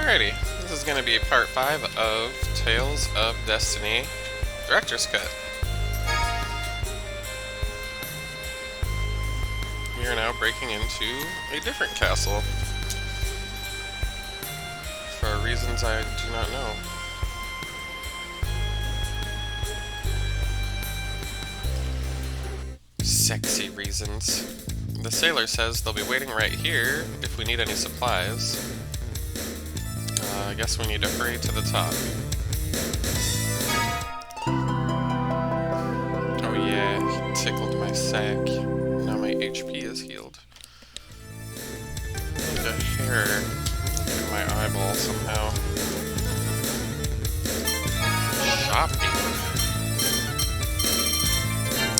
Alrighty, this is going to be part 5 of Tales of Destiny Director's Cut. We are now breaking into a different castle. For reasons I do not know. Sexy reasons. The sailor says they'll be waiting right here if we need any supplies. I guess we need to hurry to the top. Oh yeah, he tickled my sack. Now my HP is healed. I need a hair in my eyeball somehow. Shopping.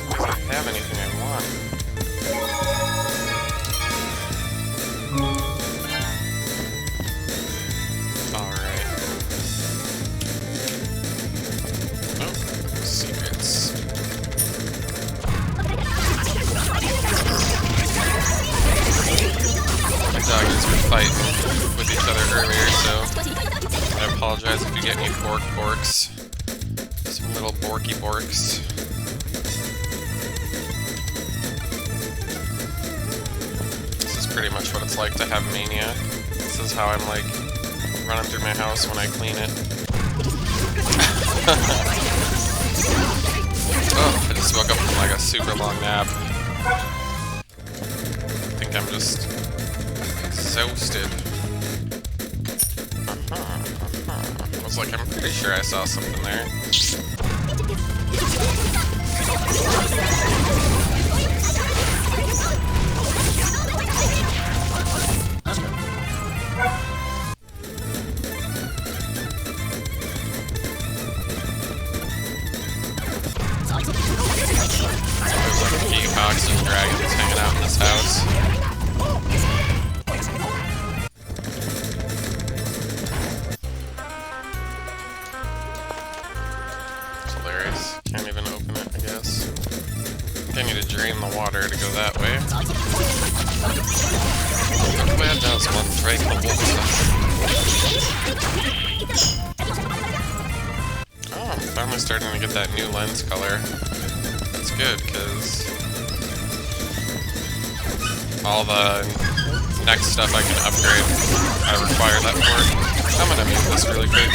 Does it have anything I want? Fight with each other earlier, so I apologize if you get any borks. Some little borks. This is pretty much what it's like to have mania. This is how I'm like running through my house when I clean it. Oh, I just woke up from like a super long nap. I think I'm just exhausted. I was like, I'm pretty sure I saw something there. There's like peacocks and dragons hanging out in this house. Can't even open it, I guess. I need to drain the water to go that way. What way does one drain the water? Oh, I'm finally starting to get that new lens color. That's good, because all the next stuff I can upgrade, I require that for. I'm gonna mute this really quick.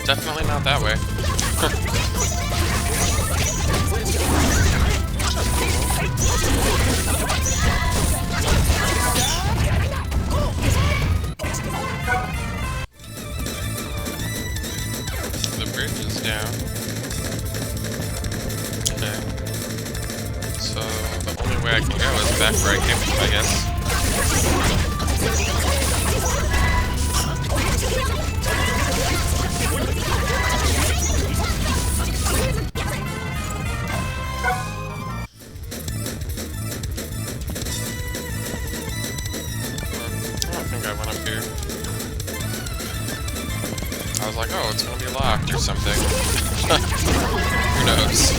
Definitely not that way. The bridge is down. Okay. So the only way I can go is back where I came from, I guess. I went up here. I was like, oh, it's gonna be locked or something. Who knows?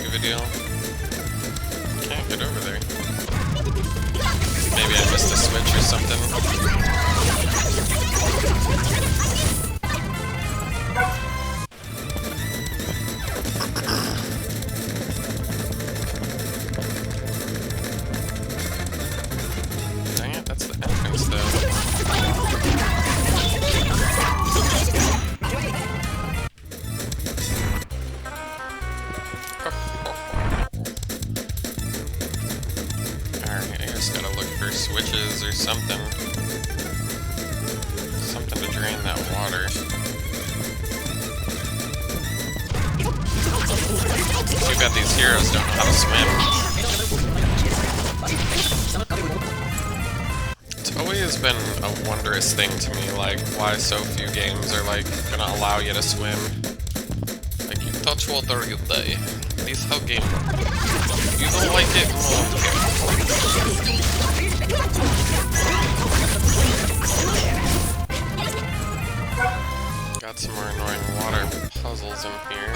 video. Can't get over there. Maybe I missed a switch or something. Dang it, that's the entrance though. Alright, I just gotta look for switches or something. Something to drain that water. Too bad these heroes don't know how to swim. It's always been a wondrous thing to me, like, why so few games are, like, gonna allow you to swim. Like, you touch water, you die. This is how game works. You don't like it? Got some more annoying water puzzles in here.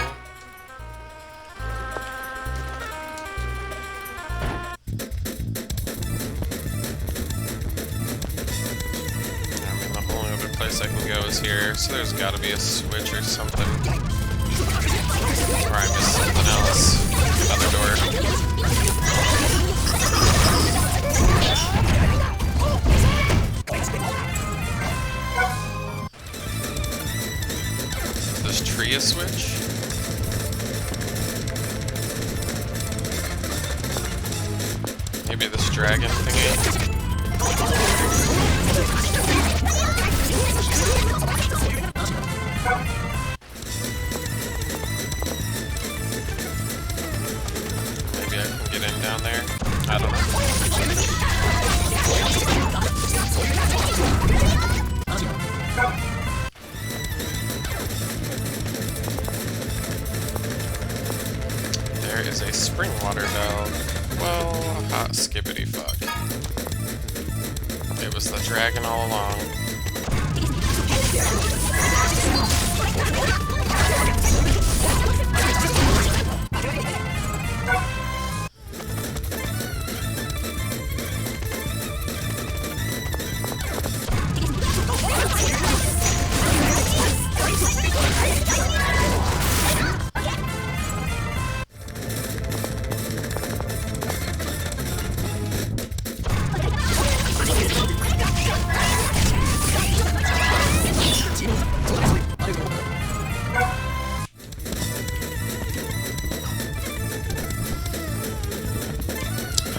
I mean, the only other place I can go is here, so there's gotta be a switch or something. Or I missed something else. Another door. Is this tree a switch? Maybe this dragon thingy? Maybe I can get in down there? I don't know. There is a spring water valve. Well, hot skippity fuck. It was the dragon all along.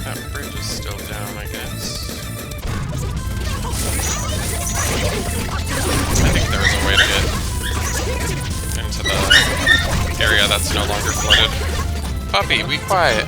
That bridge is still down, I guess. I think there was a way to get into the area that's no longer flooded. Puppy, be quiet.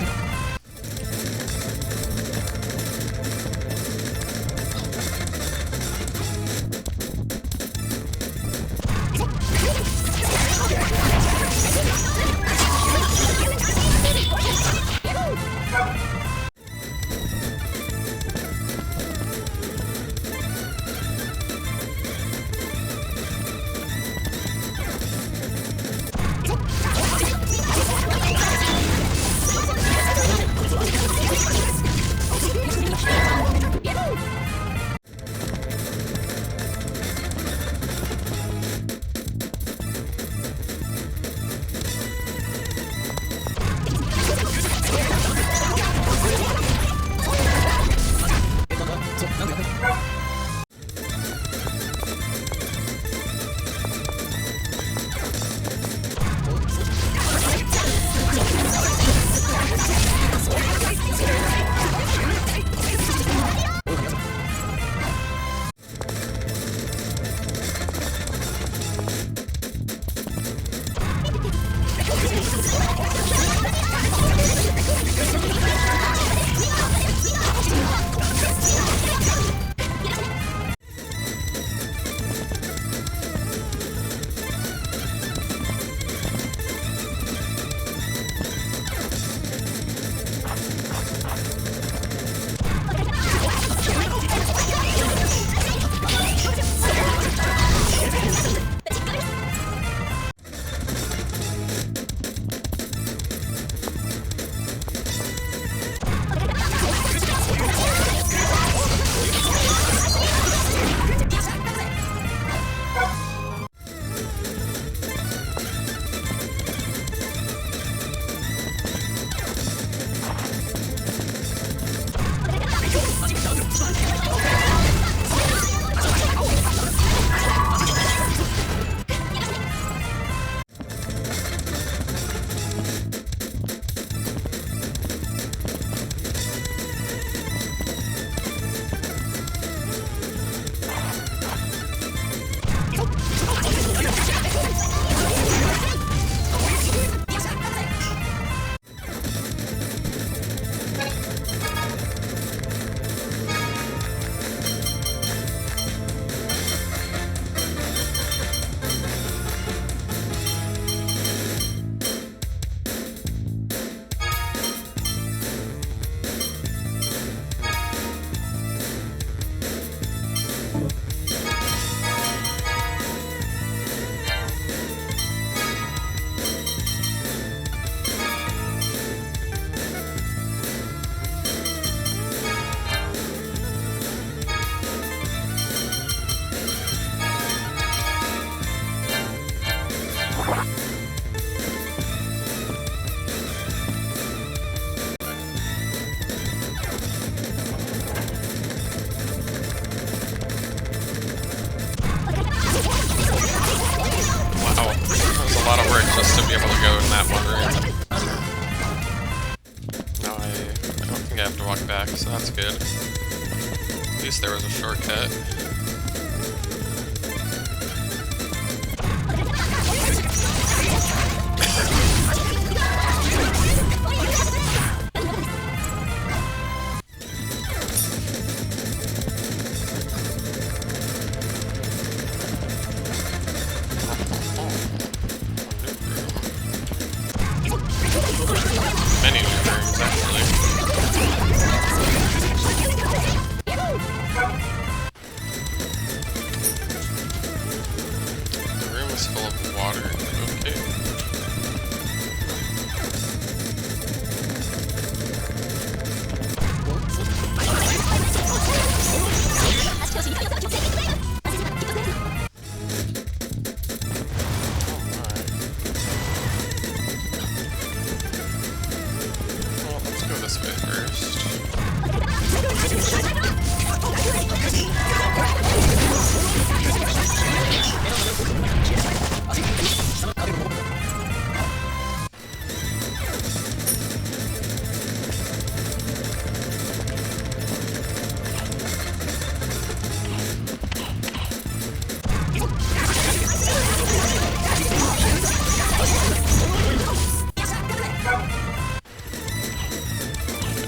just to be able to go in that one room. Now I don't think I have to walk back, so that's good. At least there was a shortcut. Many new rooms, actually. The room is full of water. Okay. Well, let's go this way first.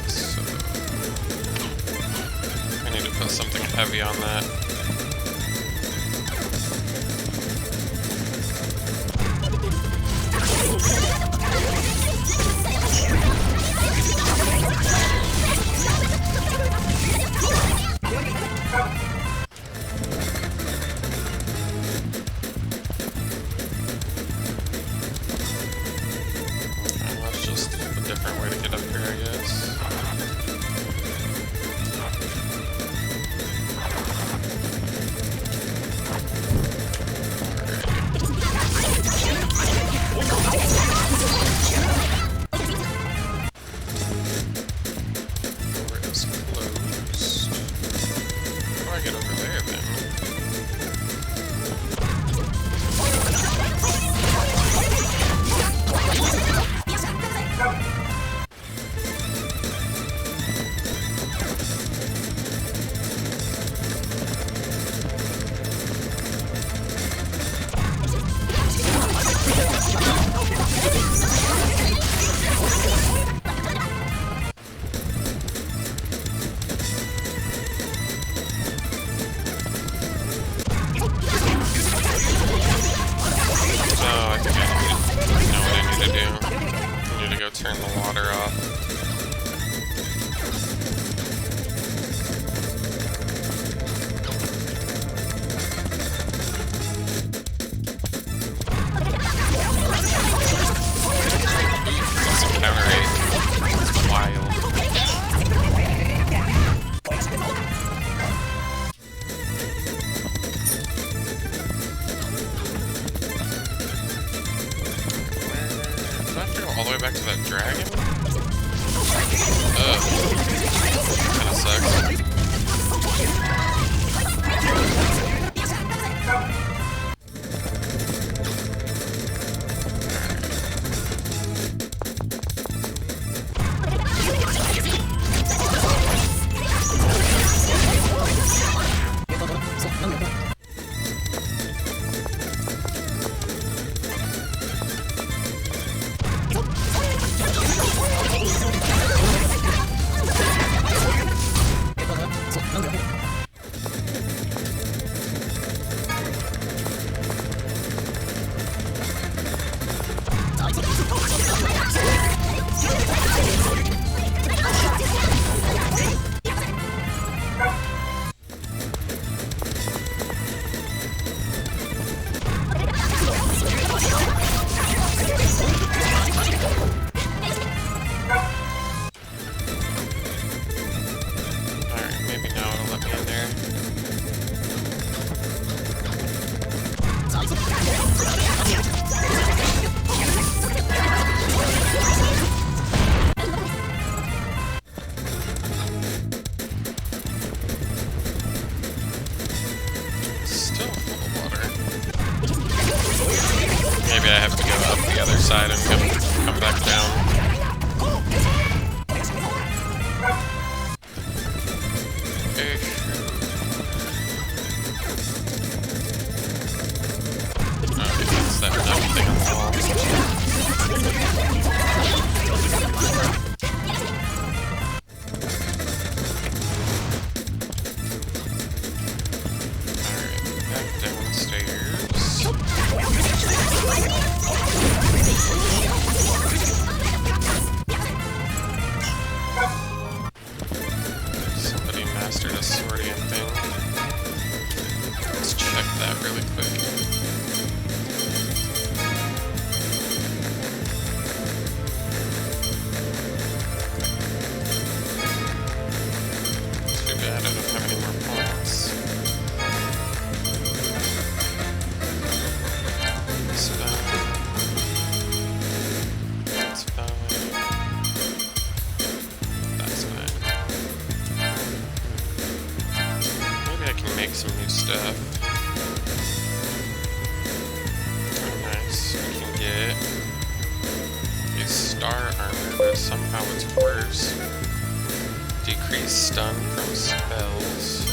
So I need to put something heavy on that. That's just a different way to get up here, I guess. Door is closed. How do I get over there then? Oh, I think I know what I need to do. I need to go turn the water off. That's a counter 8. It's wild. Do I have to go all the way back to that dragon? Ugh. Kinda sucks. Maybe I have to go up the other side and come back down. Okay. Okay, that's that dumb thing on the wall. Somebody mastered a Swordian thing. Let's check that really quick. Too bad I don't have any more points. That's fine. That's fine. Maybe I can make some new stuff. Oh, nice. We can get a star armor, but somehow it's worse. Decrease stun from spells.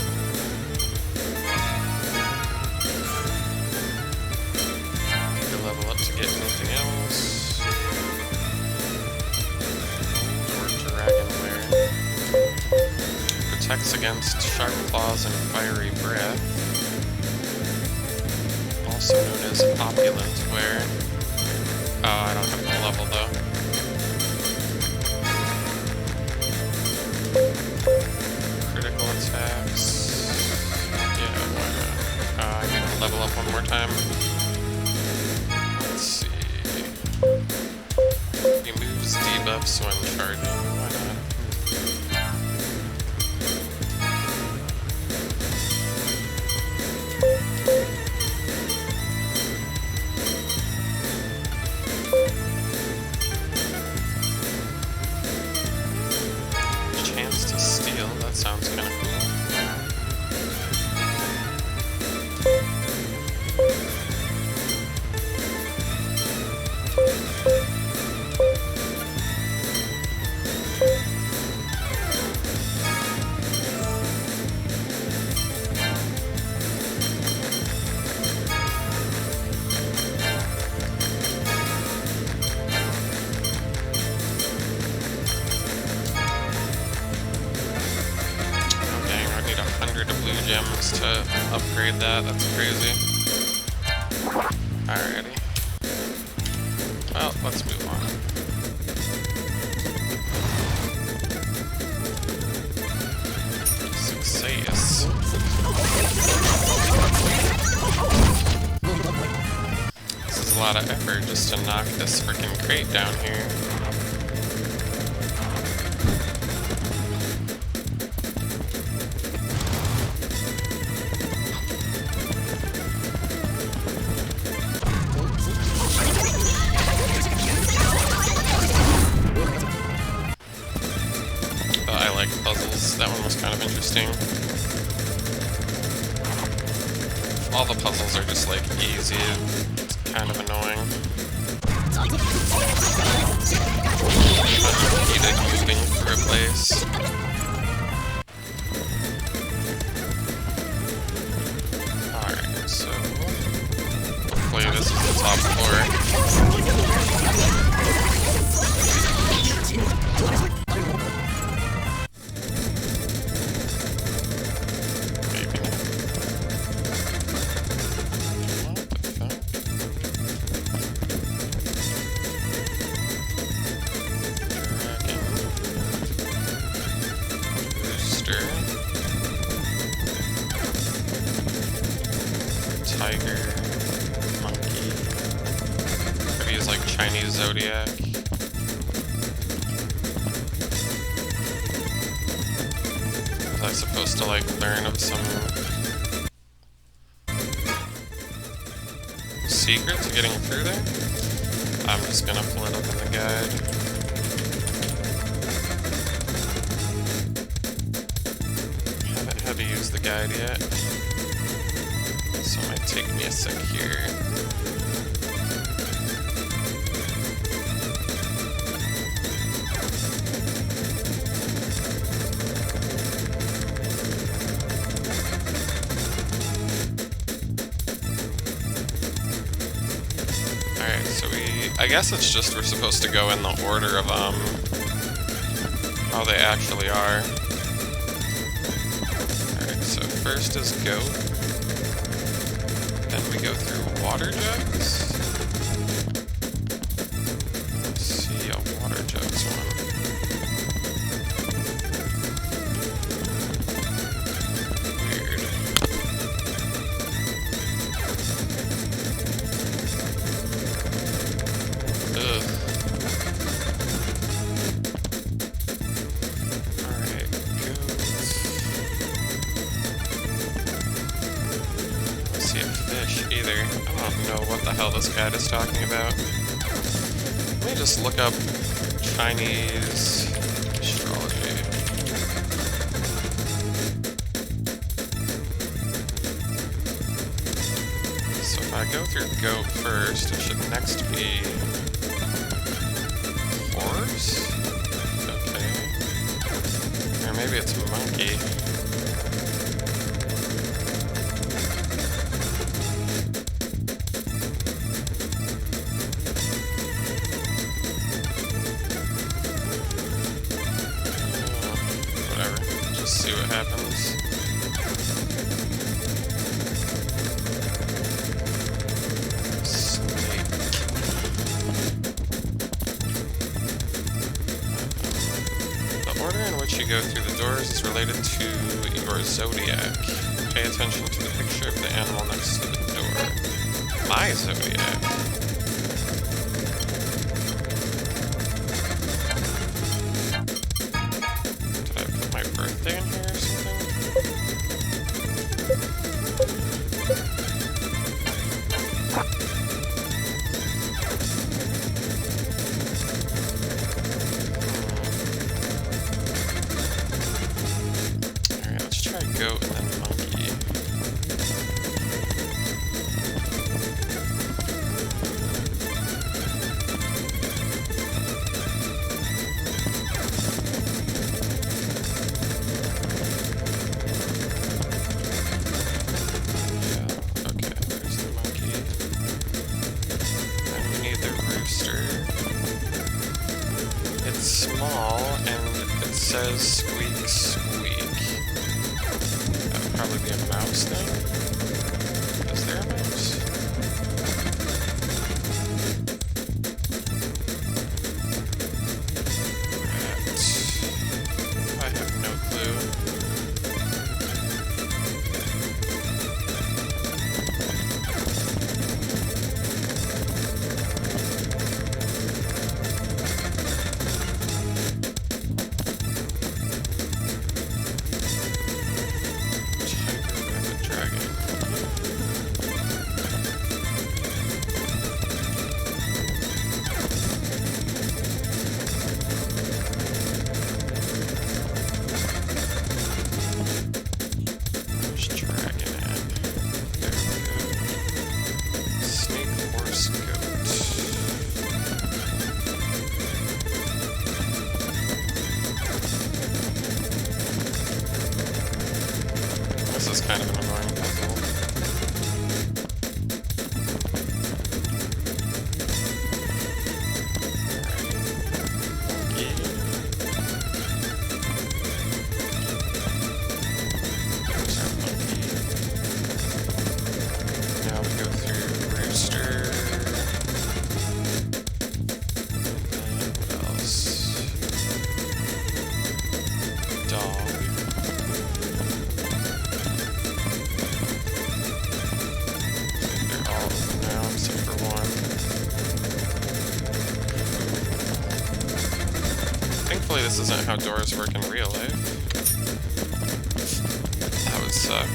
Need to level up to get anything else. Or dragonware. Protects against sharp claws and fiery breath. Also known as opulent wear. Oh, I don't have the level though. Critical attacks. Yeah, why not? I need to level up one more time. Let's see. Removes debuffs when charging. Why not? Chance to steal. That sounds kind of cool. Gems to upgrade that. That's crazy. Alrighty. Well, let's move on. Success. This is a lot of effort just to knock this freaking crate down here. Puzzles. That one was kind of interesting. All the puzzles are just like easy. It's kind of annoying. Needed moving for a place. Alright, so hopefully this is the top floor. Tiger, monkey. Could use like Chinese zodiac. Was I supposed to like learn of some secret to getting through there? I'm just gonna pull it up in the guide. Haven't had to use the guide yet. So it might take me a sec here. So I guess it's just we're supposed to go in the order of, how they actually are. Alright, so first is goat. Then we go through water jugs. Let's see a water jugs one. Weird. Ugh. Alright, goats. I don't see a fish either. I don't know what the hell this guide is talking about. Let me just look up Chinese astrology. So if I go through goat first, it should next be horse? Okay. Or maybe it's monkey. Whatever. Just see what happens. The order in which you go through the doors is related to your zodiac. Pay attention to the picture of the animal next to the door. My zodiac. Did I put my birthday in here or something? Alright, let's try goat and then monkey. Yeah, okay, there's the monkey. Then we need the rooster. It's small and it says squeak squeak. That would probably be a mouse then? Is there a mouse? Rat. I have no clue. Tiger and a dragon. There's dragon at. There we go. Snake, horse, goat. This is kind of an annoying puzzle. Monkey. There's our monkey. Now we go through rooster. And then what else? Dog. They're all open now except for one. Thankfully this isn't how doors work in real life. That would suck.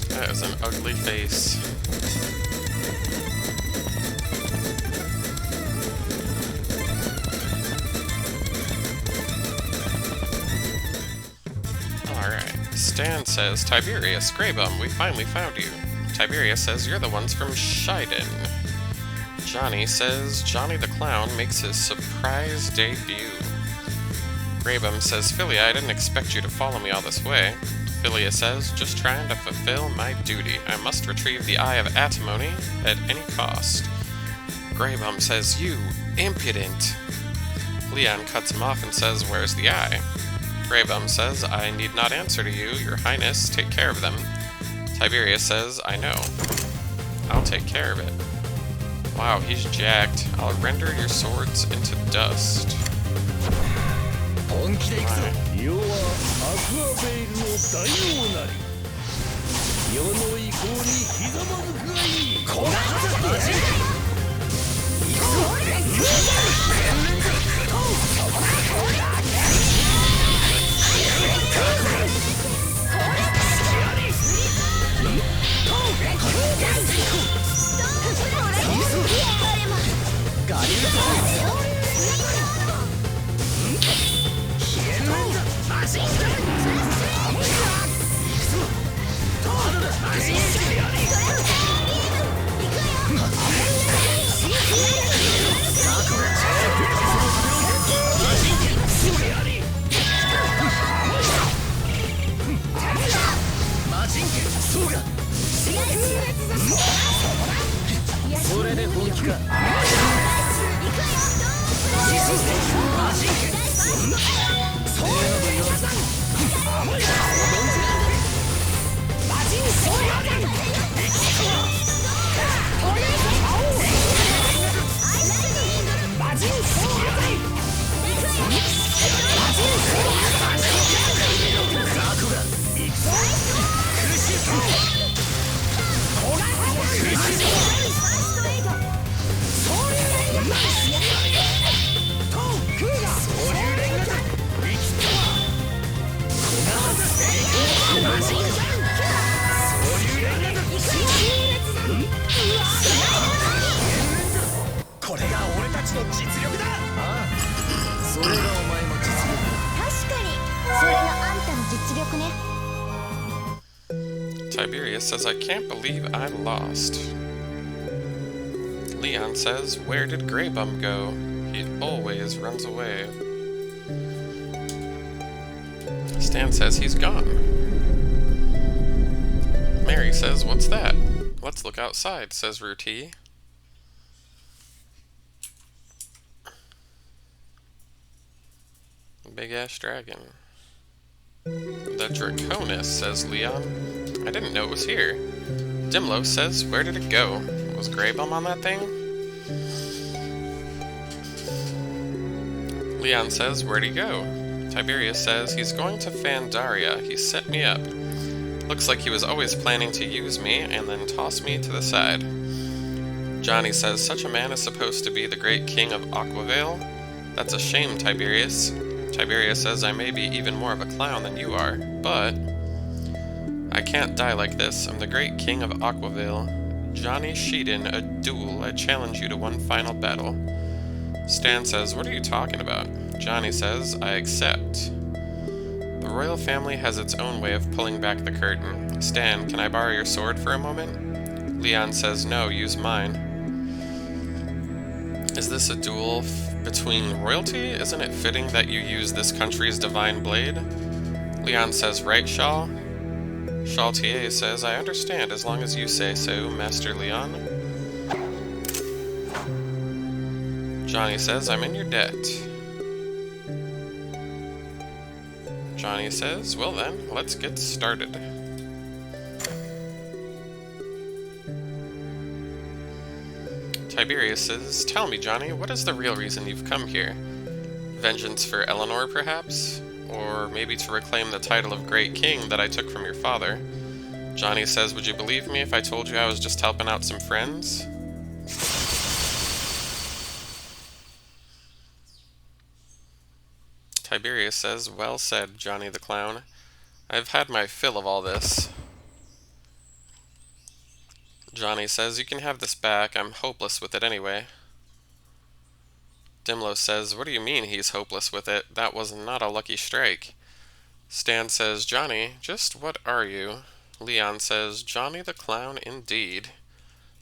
That is an ugly face. Alright. Stan says, Tiberius, Greybum, we finally found you. Tiberius says, you're the ones from Shiden. Johnny says, Johnny the Clown makes his surprise debut. Graybum says, Philia, I didn't expect you to follow me all this way. Philia says, just trying to fulfill my duty. I must retrieve the Eye of Atimony at any cost. Graybum says, you impudent. Leon cuts him off and says, where's the eye? Graybum says, I need not answer to you, your highness, take care of them. Tiberius says, I know. I'll take care of it. Wow, he's jacked. I'll render your swords into dust. Tiberius says, I can't believe I lost. Leon says, where did Graybum go? He always runs away. Stan says he's gone. Mary says, what's that? Let's look outside, says Ruti. Big-ass dragon. The Draconis, says Leon. I didn't know it was here. Dimlo says, where did it go? Was Graybum on that thing? Leon says, where'd he go? Tiberius says, he's going to Fandaria. He set me up. Looks like he was always planning to use me and then toss me to the side. Johnny says, such a man is supposed to be the great king of Aquavale? That's a shame, Tiberius. Tiberius says, I may be even more of a clown than you are, but I can't die like this. I'm the great king of Aquavale. Johnny Sheeden, a duel. I challenge you to one final battle. Stan says, what are you talking about? Johnny says, I accept. The royal family has its own way of pulling back the curtain. Stan, can I borrow your sword for a moment? Leon says, no, use mine. Is this a duel between royalty? Isn't it fitting that you use this country's divine blade? Leon says, right, Shaw? Shaltier says, I understand as long as you say so, Master Leon. Johnny says, I'm in your debt. Johnny says, well then, let's get started. Tiberius says, tell me, Johnny, what is the real reason you've come here? Vengeance for Eleanor, perhaps? Or maybe to reclaim the title of Great King that I took from your father? Johnny says, would you believe me if I told you I was just helping out some friends? Tiberius says, well said, Johnny the Clown. I've had my fill of all this. Johnny says, you can have this back. I'm hopeless with it anyway. Dimlo says, what do you mean he's hopeless with it? That was not a lucky strike. Stan says, Johnny, just what are you? Leon says, Johnny the Clown indeed.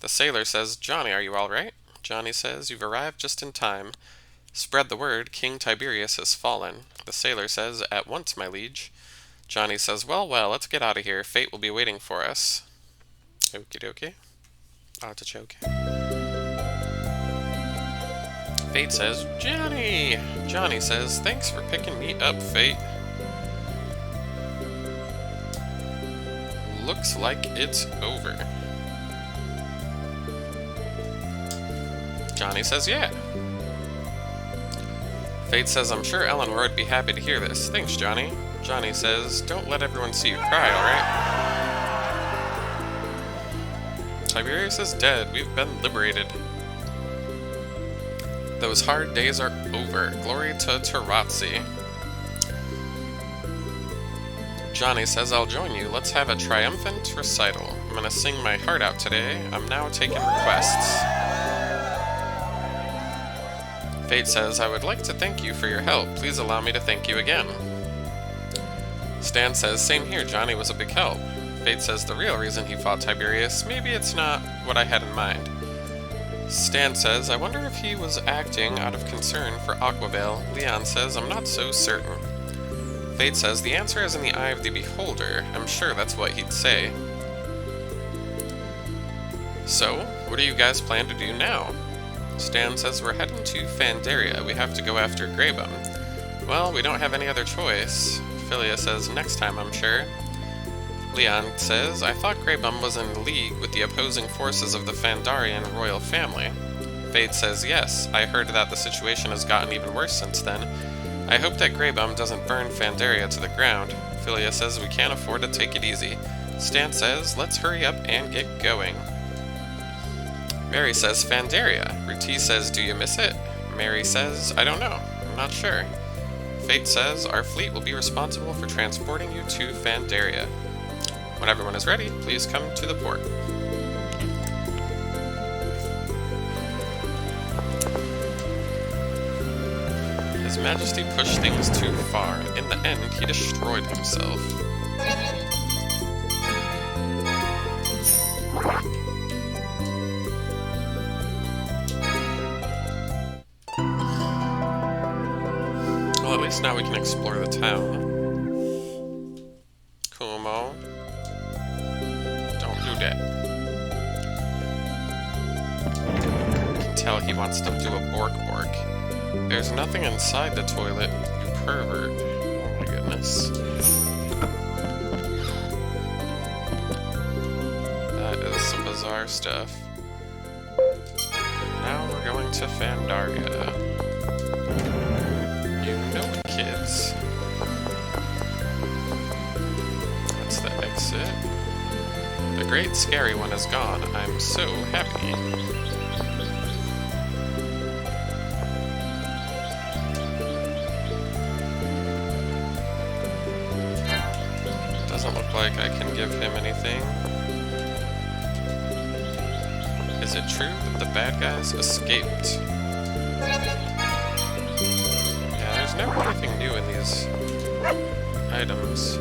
The sailor says, Johnny, are you all right? Johnny says, you've arrived just in time. Spread the word, King Tiberius has fallen. The sailor says, at once, my liege. Johnny says, well, well, let's get out of here. Fate will be waiting for us. Okie dokie. Artichoke. Fate says, Johnny! Johnny says, thanks for picking me up, Fate. Looks like it's over. Johnny says, yeah. Fate says, I'm sure Eleanor would be happy to hear this. Thanks, Johnny. Johnny says, don't let everyone see you cry, alright? Tiberius is dead. We've been liberated. Those hard days are over. Glory to Tarazzi. Johnny says, I'll join you. Let's have a triumphant recital. I'm gonna sing my heart out today. I'm now taking requests. Fate says, I would like to thank you for your help. Please allow me to thank you again. Stan says, same here, Johnny was a big help. Fate says, the real reason he fought Tiberius, maybe it's not what I had in mind. Stan says, I wonder if he was acting out of concern for Aquavale. Leon says, I'm not so certain. Fate says, the answer is in the eye of the beholder. I'm sure that's what he'd say. So, what do you guys plan to do now? Stan says, we're heading to Fandaria. We have to go after Graybum. Well, we don't have any other choice. Philia says, next time, I'm sure. Leon says, I thought Graybum was in league with the opposing forces of the Fandarian royal family. Fate says, yes, I heard that the situation has gotten even worse since then. I hope that Graybum doesn't burn Fandaria to the ground. Philia says, we can't afford to take it easy. Stan says, let's hurry up and get going. Mary says, Fandaria. Ruti says, do you miss it? Mary says, I don't know. I'm not sure. Fate says, our fleet will be responsible for transporting you to Fandaria. When everyone is ready, please come to the port. His Majesty pushed things too far. In the end, he destroyed himself. Well, at least now we can explore the town. Kumo. Don't do that. I can tell he wants to do a bork. There's nothing inside the toilet, you pervert. Oh my goodness. That is some bizarre stuff. Now we're going to Fandaria. You know it, kids. That's the exit. The great scary one is gone. I'm so happy. Doesn't look like I can give him anything. Is it true that the bad guys escaped? Yeah, there's never anything new in these items.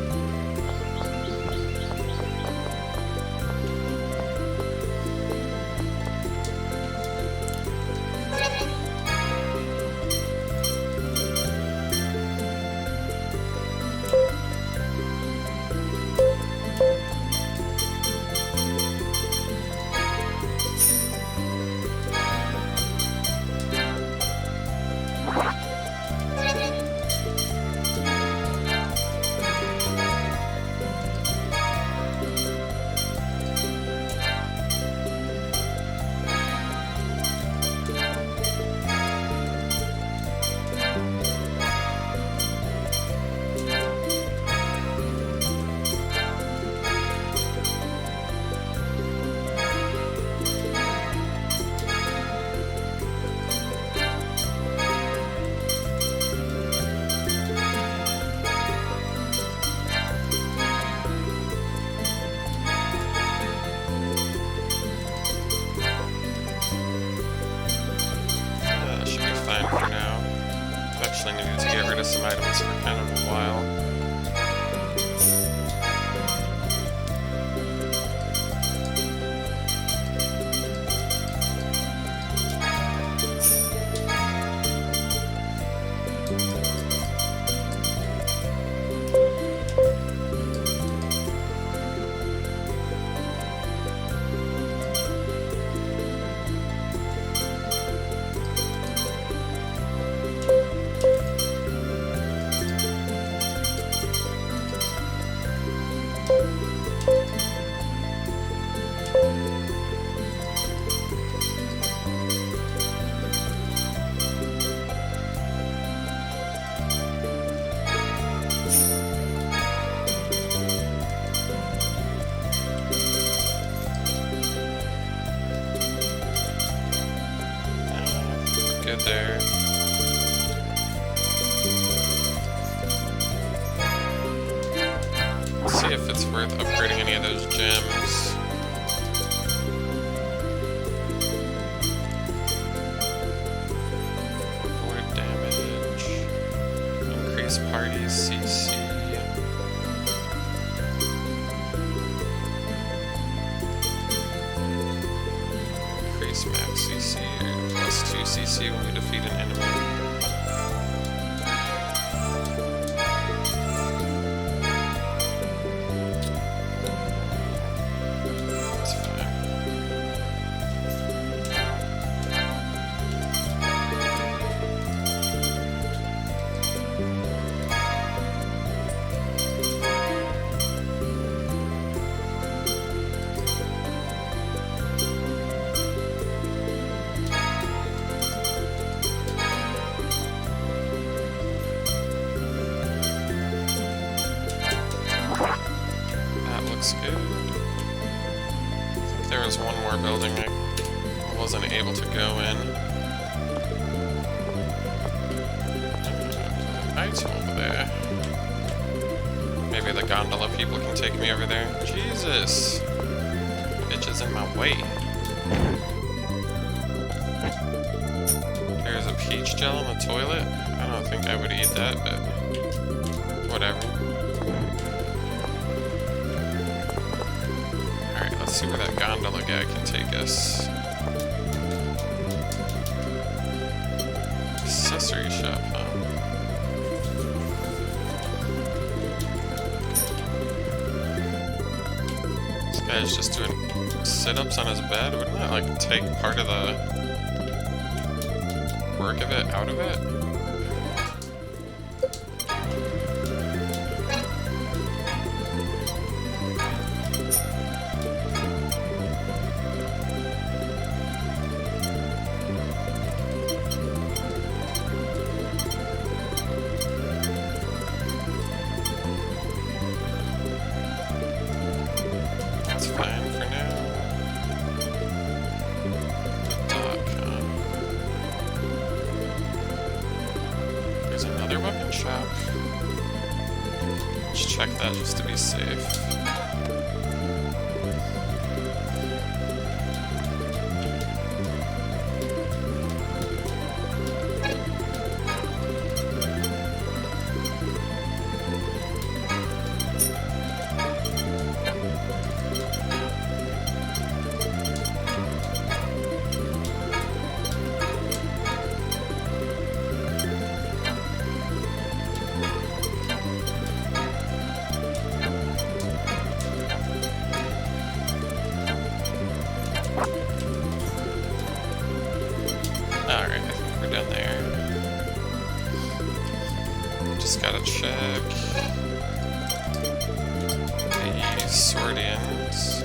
For now. I've actually needed to get rid of some items for kind of a while. good there. Let's see if it's worth upgrading any of those gems. Avoid damage. Increase party CC. Increase max CC or plus 2 CC when you defeat an enemy. Good. I think there was one more building I wasn't able to go in. Item over there. Maybe the gondola people can take me over there. Jesus! Bitch is in my way. There's a peach gel in the toilet. I don't think I would eat that, but whatever. Let's see where that gondola guy can take us. Accessory shop, huh? This guy's just doing sit-ups on his bed? Wouldn't that, like, take part of the work of it out of it? Fine for now. Dock, huh? There's another weapon shop. Let's check that just to be safe. Alright, I think we're done there. Just gotta check the sword-ins.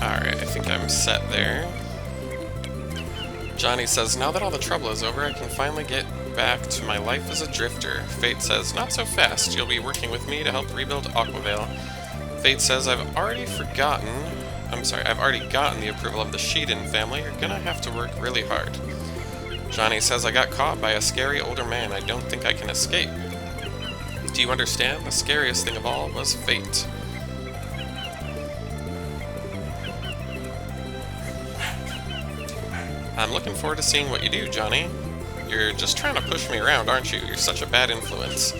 Alright, I think I'm set there. Johnny says, now that all the trouble is over, I can finally get back to my life as a drifter. Fate says, not so fast. You'll be working with me to help rebuild Aquavale. Fate says, I've already gotten the approval of the Sheedon family. You're gonna have to work really hard. Johnny says, I got caught by a scary older man. I don't think I can escape. Do you understand? The scariest thing of all was fate. I'm looking forward to seeing what you do, Johnny. You're just trying to push me around, aren't you? You're such a bad influence.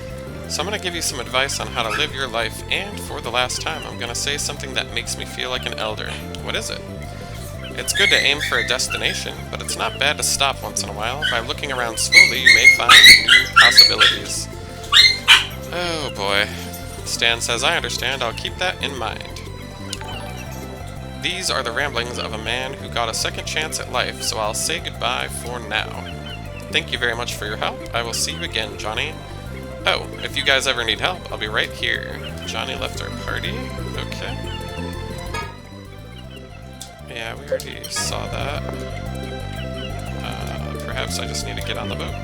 So I'm going to give you some advice on how to live your life, and for the last time, I'm going to say something that makes me feel like an elder. What is it? It's good to aim for a destination, but it's not bad to stop once in a while. By looking around slowly, you may find new possibilities. Oh boy. Stan says, I understand, I'll keep that in mind. These are the ramblings of a man who got a second chance at life, so I'll say goodbye for now. Thank you very much for your help. I will see you again, Johnny. Oh, if you guys ever need help, I'll be right here. Johnny left our party. Okay. Yeah, we already saw that. Perhaps I just need to get on the boat.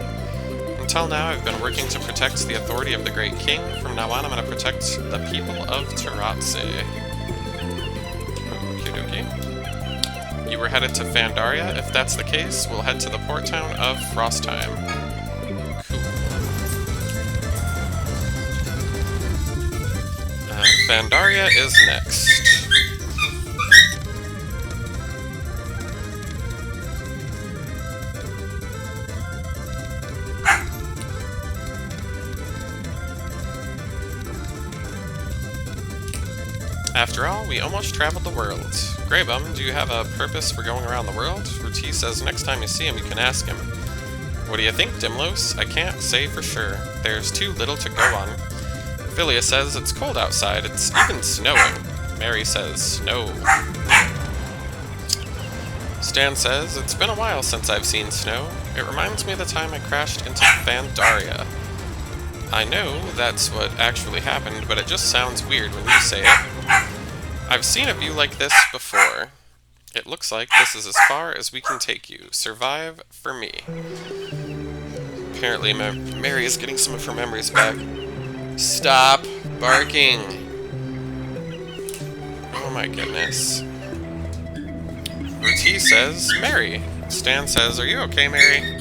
Until now, I've been working to protect the authority of the Great King. From now on, I'm going to protect the people of Taratse. You were headed to Fandaria? If that's the case, we'll head to the port town of Frostheim. Cool. Fandaria is next. After all, we almost traveled the world. Greybum, do you have a purpose for going around the world? Ruti says next time you see him, you can ask him. What do you think, Dimlos? I can't say for sure. There's too little to go on. Philia says it's cold outside. It's even snowing. Mary says snow. Stan says it's been a while since I've seen snow. It reminds me of the time I crashed into Fandaria. I know that's what actually happened, but it just sounds weird when you say it. I've seen a view like this before. It looks like this is as far as we can take you. Survive for me. Apparently, Mary is getting some of her memories back. Stop barking! Oh my goodness. Ruti says, Mary. Stan says, are you okay, Mary?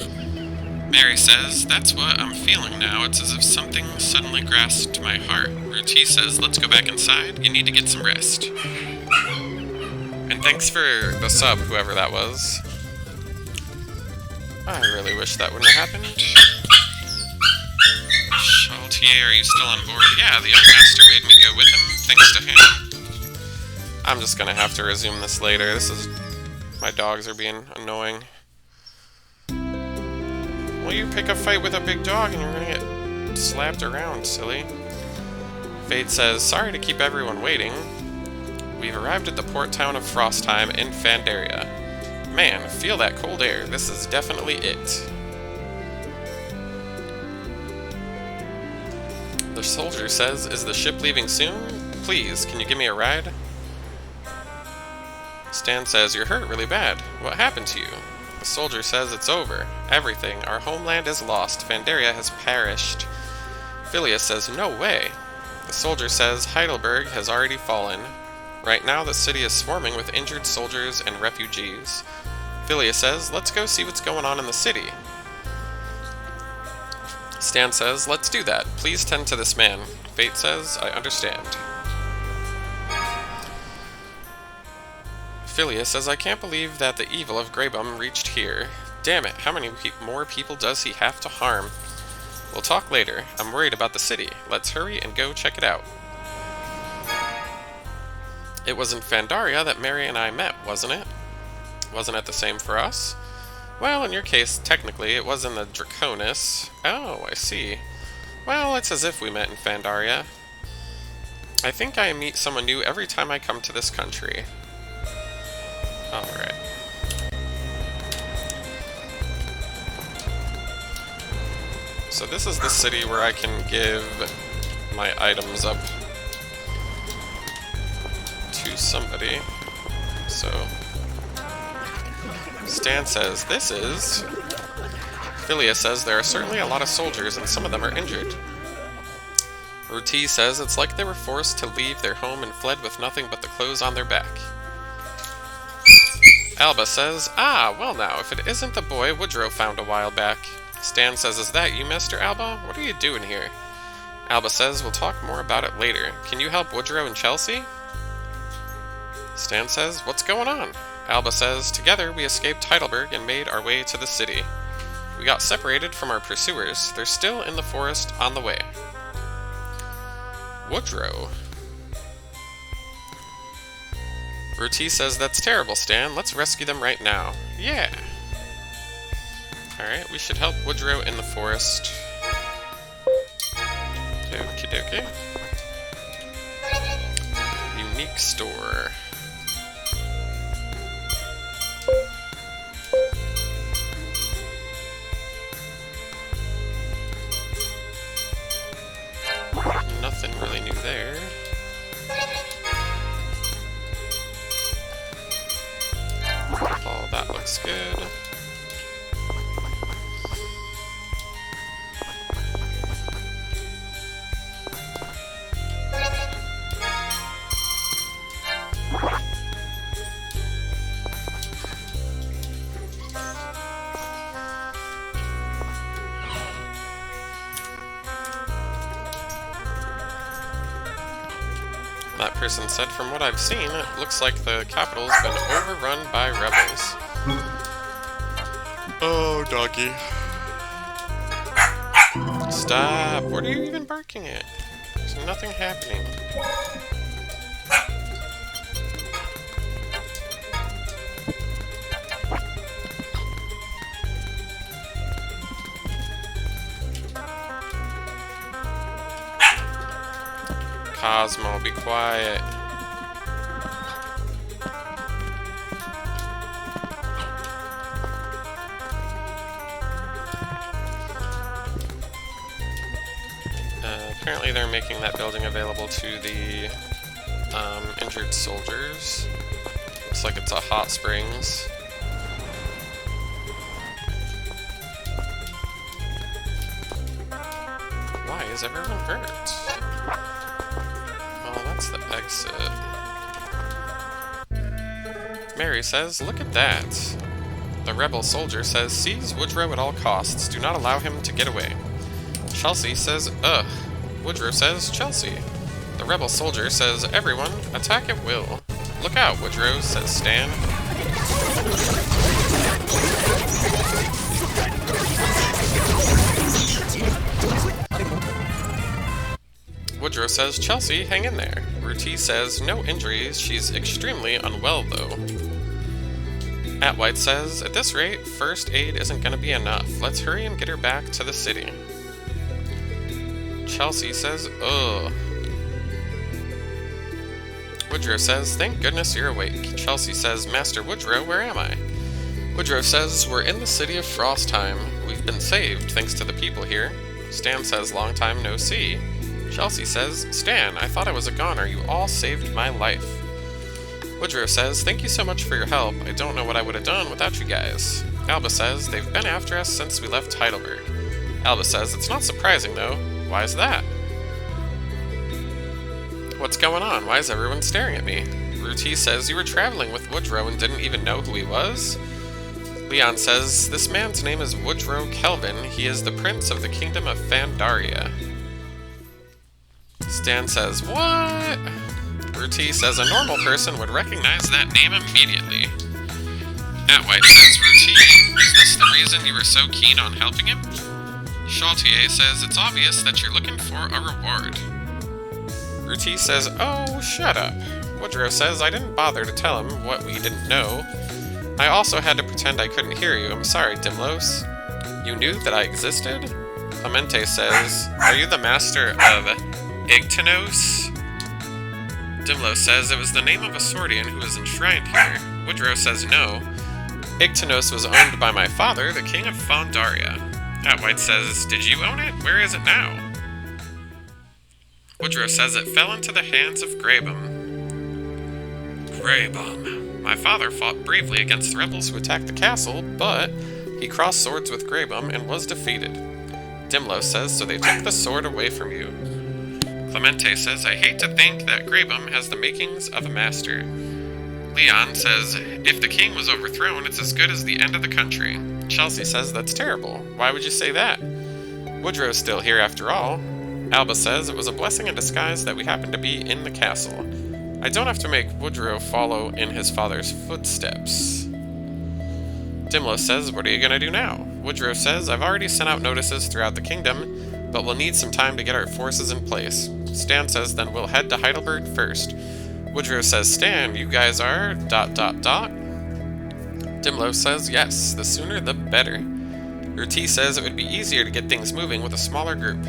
Mary says, that's what I'm feeling now. It's as if something suddenly grasped my heart. Ruti says, let's go back inside. You need to get some rest. And thanks for the sub, whoever that was. I really wish that wouldn't have happened. Chaltier, are you still on board? Yeah, the young master made me go with him, thanks to him. I'm just gonna have to resume this later. My dogs are being annoying. Well, you pick a fight with a big dog and you're gonna get slapped around, silly. Fate says, sorry to keep everyone waiting. We've arrived at the port town of Frostheim in Fandaria. Man, feel that cold air. This is definitely it. The soldier says, is the ship leaving soon? Please, can you give me a ride? Stan says, you're hurt really bad. What happened to you? The soldier says it's over. Everything. Our homeland is lost. Fandaria has perished. Philia says, no way. The soldier says Heidelberg has already fallen. Right now the city is swarming with injured soldiers and refugees. Philia says, let's go see what's going on in the city. Stan says, let's do that. Please tend to this man. Fate says, I understand. Philia says, I can't believe that the evil of Greybum reached here. Damn it, how many more people does he have to harm? We'll talk later. I'm worried about the city. Let's hurry and go check it out. It was in Fandaria that Mary and I met, wasn't it? Wasn't it the same for us? Well, in your case, technically, it was in the Draconis. Oh, I see. Well, it's as if we met in Fandaria. I think I meet someone new every time I come to this country. Alright. So this is the city where I can give my items up to somebody. So Stan says this is... Philia says there are certainly a lot of soldiers and some of them are injured. Ruti says it's like they were forced to leave their home and fled with nothing but the clothes on their back. Alba says, ah, well now, if it isn't the boy Woodrow found a while back. Stan says, is that you, Mr. Alba? What are you doing here? Alba says, we'll talk more about it later. Can you help Woodrow and Chelsea? Stan says, what's going on? Alba says, together we escaped Heidelberg and made our way to the city. We got separated from our pursuers. They're still in the forest on the way. Woodrow. Ruti says, that's terrible, Stan. Let's rescue them right now. Yeah. Alright, we should help Woodrow in the forest. Okie dokie. Unique store. Nothing really new there. Oh, that looks good. That person said, from what I've seen, it looks like the capital's been overrun by rebels. Oh, doggy. Stop! What are you even barking at? There's nothing happening. Cosmo, be quiet. Apparently they're making that building available to the injured soldiers. Looks like it's a hot springs. Why is everyone hurt? Oh, that's the exit. Mary says, look at that. The rebel soldier says, seize Woodrow at all costs. Do not allow him to get away. Chelsea says, ugh. Woodrow says, Chelsea. The rebel soldier says, everyone, attack at will. Look out, Woodrow, says Stan. Woodrow says, Chelsea, hang in there. Ruti says, no injuries, she's extremely unwell, though. Atwhite says, at this rate, first aid isn't gonna be enough. Let's hurry and get her back to the city. Chelsea says, ugh. Woodrow says, thank goodness you're awake. Chelsea says, Master Woodrow, where am I? Woodrow says, we're in the city of Frostheim. We've been saved, thanks to the people here. Stan says, long time no see. Chelsea says, Stan, I thought I was a goner. You all saved my life. Woodrow says, thank you so much for your help. I don't know what I would have done without you guys. Alba says, they've been after us since we left Heidelberg. Alba says, it's not surprising, though. Why is that? What's going on? Why is everyone staring at me? Ruti says, you were traveling with Woodrow and didn't even know who he was? Leon says, this man's name is Woodrow Kelvin. He is the prince of the kingdom of Fandaria. Stan says, what? Ruti says, a normal person would recognize that name immediately. Atwhite says, Ruti, is this the reason you were so keen on helping him? Chaltier says, it's obvious that you're looking for a reward. Ruti says, oh, shut up. Woodrow says, I didn't bother to tell him what we didn't know. I also had to pretend I couldn't hear you. I'm sorry, Dimlos. You knew that I existed? Clemente says, are you the master of Igtanos? Dimlos says, it was the name of a Swordian who was enshrined here. Woodrow says, no. Igtanos was owned by my father, the king of Fandaria. Atwhite says, did you own it? Where is it now? Woodrow says it fell into the hands of Graybum. Graybum. My father fought bravely against the rebels who attacked the castle, but he crossed swords with Graybum and was defeated. Dimlos says, so they took the sword away from you. Clemente says, I hate to think that Graybum has the makings of a master. Leon says, if the king was overthrown, it's as good as the end of the country. Chelsea says, that's terrible. Why would you say that? Woodrow's still here after all. Alba says, it was a blessing in disguise that we happened to be in the castle. I don't have to make Woodrow follow in his father's footsteps. Dimlos says, what are you gonna do now? Woodrow says, I've already sent out notices throughout the kingdom. but we'll need some time to get our forces in place. Stan says then we'll head to Heidelberg first. Woodrow says, Stan, you guys are... ... Dimlo says, yes, the sooner the better. Urti says it would be easier to get things moving with a smaller group.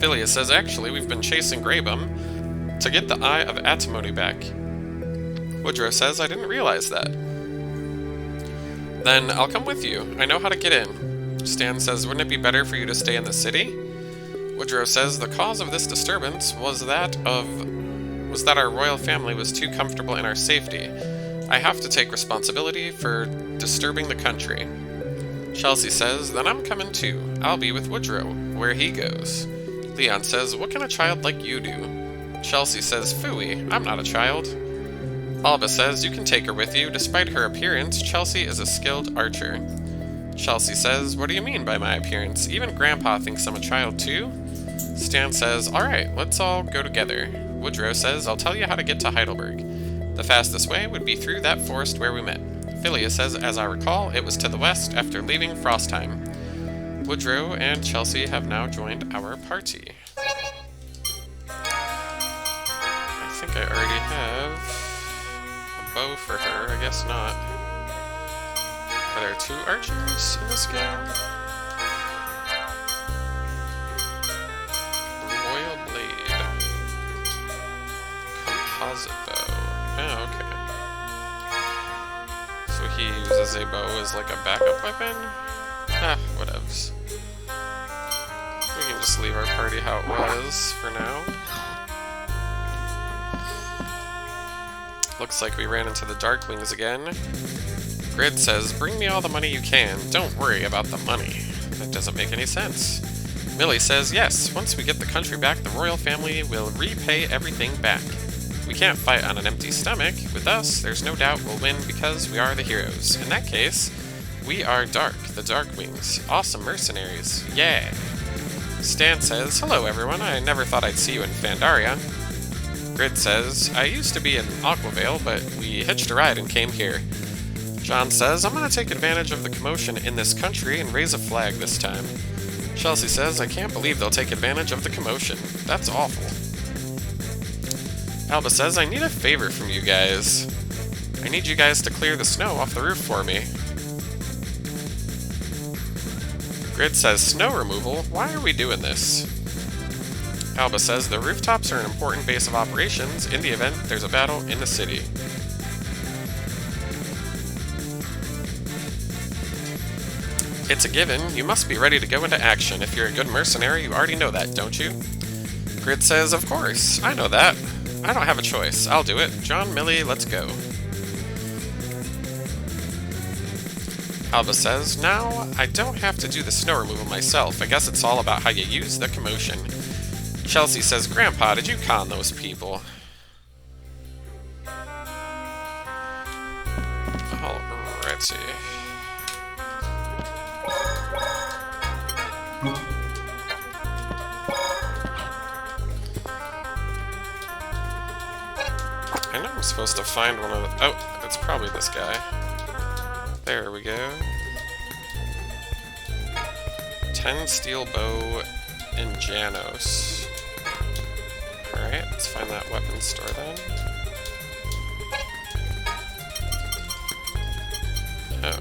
Phileas says, actually, we've been chasing Graybum to get the Eye of Atimony back. Woodrow says, I didn't realize that. Then I'll come with you. I know how to get in. Stan says, wouldn't it be better for you to stay in the city? Woodrow says, the cause of this disturbance was that our royal family was too comfortable in our safety. I have to take responsibility for disturbing the country. Chelsea says, then I'm coming too. I'll be with Woodrow, where he goes. Leon says, what can a child like you do? Chelsea says, phooey, I'm not a child. Alba says, you can take her with you. Despite her appearance, Chelsea is a skilled archer. Chelsea says, what do you mean by my appearance? Even Grandpa thinks I'm a child too? Stan says, alright, let's all go together. Woodrow says, I'll tell you how to get to Heidelberg. The fastest way would be through that forest where we met. Phileas says, as I recall, it was to the west after leaving Frostheim. Woodrow and Chelsea have now joined our party. I think I already have a bow for her. I guess not. Are there 2 archers in this game? Royal Blade. Composite bow. Oh, okay. So he uses a bow as like a backup weapon? Ah, whatevs. We can just leave our party how it was for now. Looks like we ran into the Darklings again. Grid says, bring me all the money you can. Don't worry about the money. That doesn't make any sense. Millie says, yes, once we get the country back, the royal family will repay everything back. We can't fight on an empty stomach. With us, there's no doubt we'll win because we are the heroes. In that case, we are Dark, the Darkwings. Awesome mercenaries. Yeah. Stan says, hello everyone, I never thought I'd see you in Pandaria. Grid says, I used to be in Aquavale, but we hitched a ride and came here. John says, I'm going to take advantage of the commotion in this country and raise a flag this time. Chelsea says, I can't believe they'll take advantage of the commotion. That's awful. Alba says, I need a favor from you guys. I need you guys to clear the snow off the roof for me. Grid says, snow removal? Why are we doing this? Alba says, the rooftops are an important base of operations in the event there's a battle in the city. It's a given. You must be ready to go into action. If you're a good mercenary, you already know that, don't you? Grid says, of course. I know that. I don't have a choice. I'll do it. John, Millie, let's go. Alba says, now, I don't have to do the snow removal myself. I guess it's all about how you use the commotion. Chelsea says, Grandpa, did you con those people? Alrighty. I know I'm supposed to find one of the... Oh, it's probably this guy. There we go. 10 steel bow in Janos. Alright, let's find that weapon store then. Oh.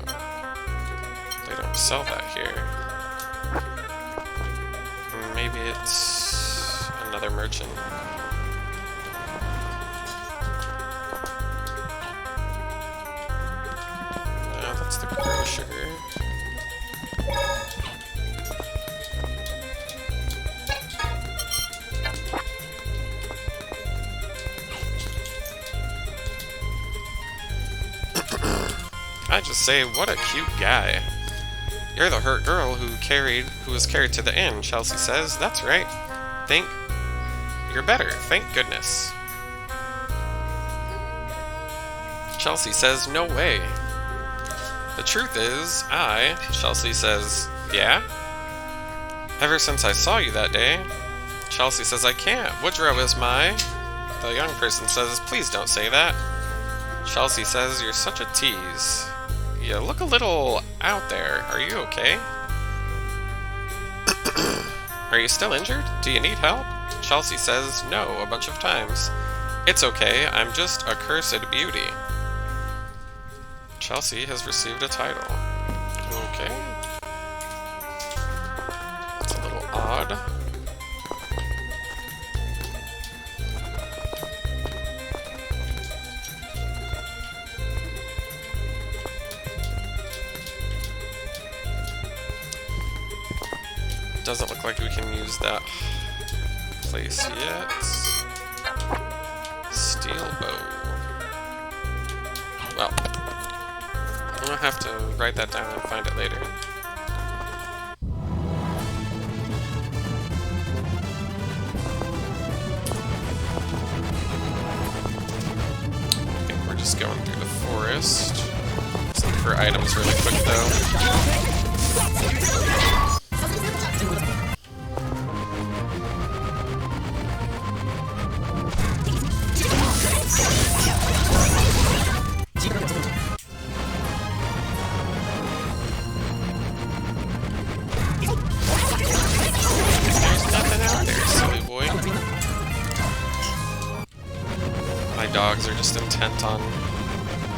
They don't sell that here. Maybe it's another merchant. No, that's the grow sugar. I just say, what a cute guy. You're the hurt girl who was carried to the inn, Chelsea says. That's right. You're better, thank goodness. Chelsea says, no way. The truth is, Chelsea says, yeah? Ever since I saw you that day. Chelsea says, I can't. Woodrow is The young person says, please don't say that. Chelsea says, you're such a tease. You look a little out there. Are you okay? Are you still injured? Do you need help? Chelsea says no a bunch of times. It's okay, I'm just a cursed beauty. Chelsea has received a title. Okay. It's a little odd. Doesn't look like we can use that place yet. Steel bow. Well, I'm gonna have to write that down and find it later. I think we're just going through the forest. Let's look for items really quick though. Dogs are just intent on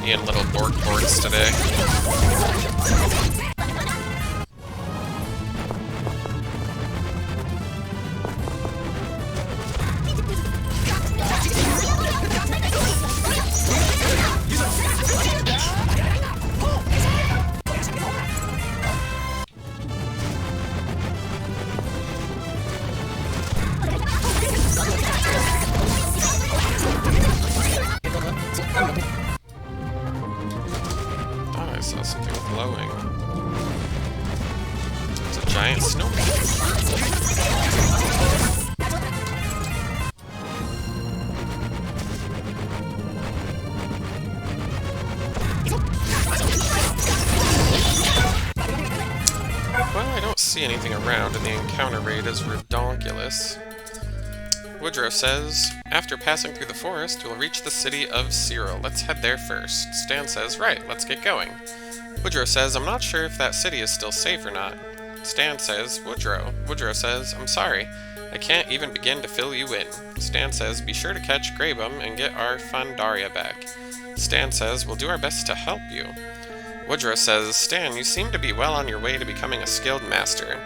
being little borks today. Giant snowman. Well, I don't see anything around, and the encounter rate is redonkulous. Woodrow says, after passing through the forest, we'll reach the city of Cyril. Let's head there first. Stan says, right, let's get going. Woodrow says, I'm not sure if that city is still safe or not. Stan says, Woodrow. Woodrow says, I'm sorry. I can't even begin to fill you in. Stan says, be sure to catch Graybum and get our Fandaria back. Stan says, we'll do our best to help you. Woodrow says, Stan, you seem to be well on your way to becoming a skilled master.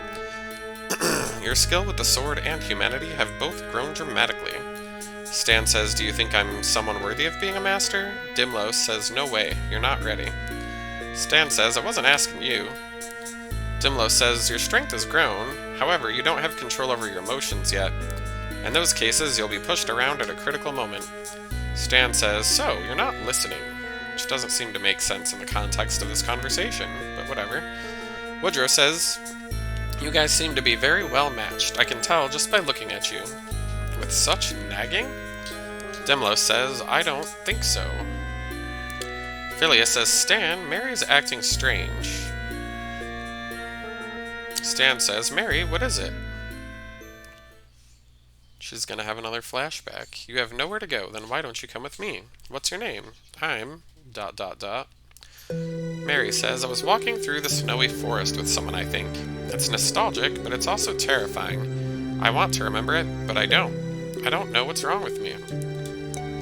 Your skill with the sword and humanity have both grown dramatically. Stan says, do you think I'm someone worthy of being a master? Dimlo says, no way, you're not ready. Stan says, I wasn't asking you. Dimlo says, your strength has grown, however, you don't have control over your emotions yet. In those cases, you'll be pushed around at a critical moment. Stan says, so, you're not listening. Which doesn't seem to make sense in the context of this conversation, but whatever. Woodrow says, you guys seem to be very well matched. I can tell just by looking at you. With such nagging? Dimlo says, I don't think so. Phileas says, Stan, Mary's acting strange. Stan says, Mary, what is it? She's gonna have another flashback. You have nowhere to go, then why don't you come with me? What's your name? I'm... ... Mary says, I was walking through the snowy forest with someone, I think. It's nostalgic, but it's also terrifying. I want to remember it, but I don't. I don't know what's wrong with me.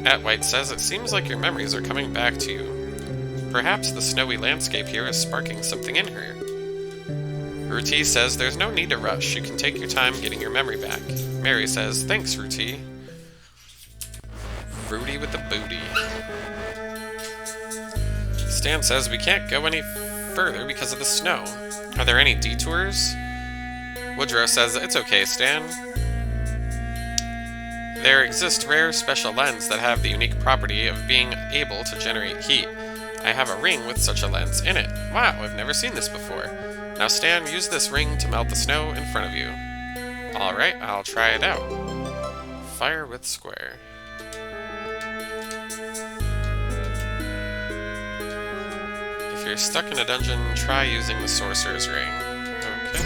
Atwhite says, it seems like your memories are coming back to you. Perhaps the snowy landscape here is sparking something in her. Ruti says, there's no need to rush. You can take your time getting your memory back. Mary says, thanks, Ruti. Rudy with the booty. Stan says, we can't go any further because of the snow. Are there any detours? Woodrow says, it's okay, Stan. There exist rare special lens that have the unique property of being able to generate heat. I have a ring with such a lens in it. Wow, I've never seen this before. Now Stan, use this ring to melt the snow in front of you. Alright, I'll try it out. Fire with square. If you're stuck in a dungeon, try using the Sorcerer's Ring. Okay.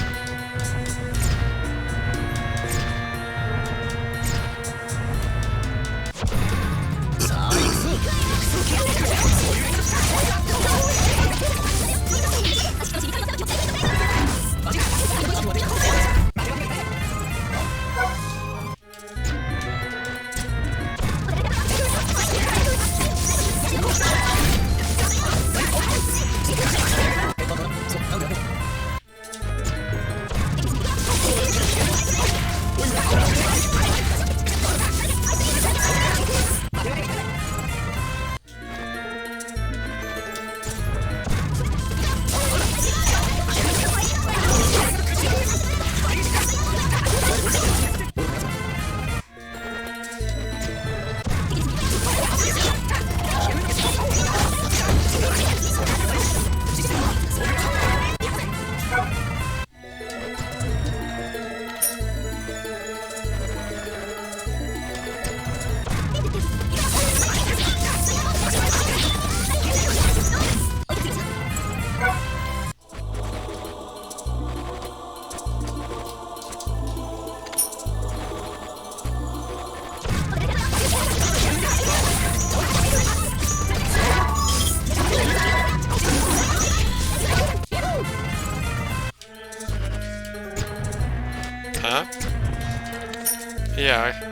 Yeah.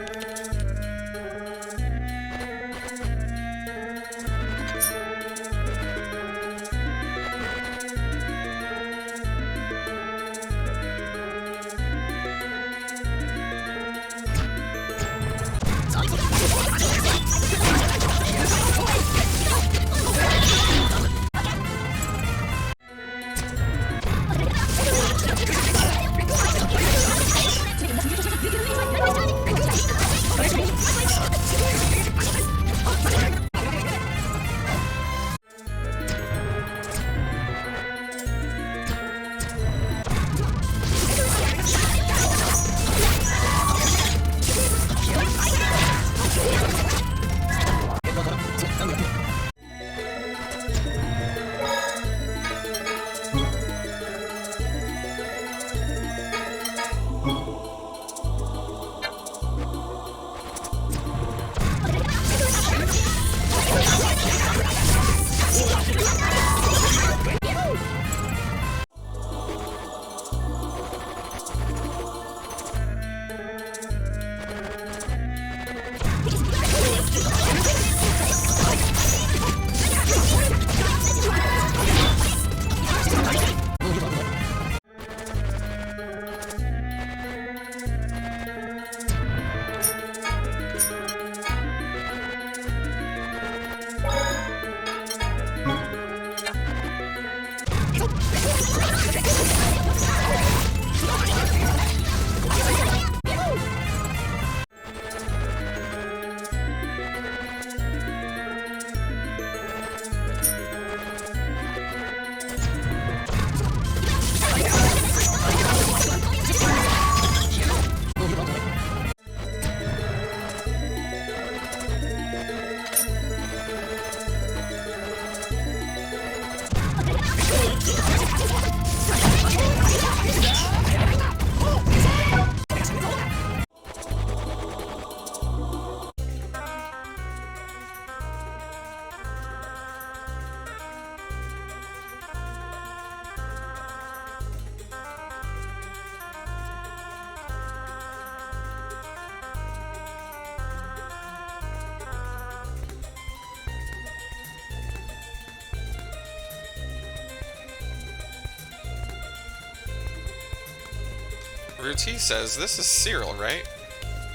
Ruti says, this is Cyril, right?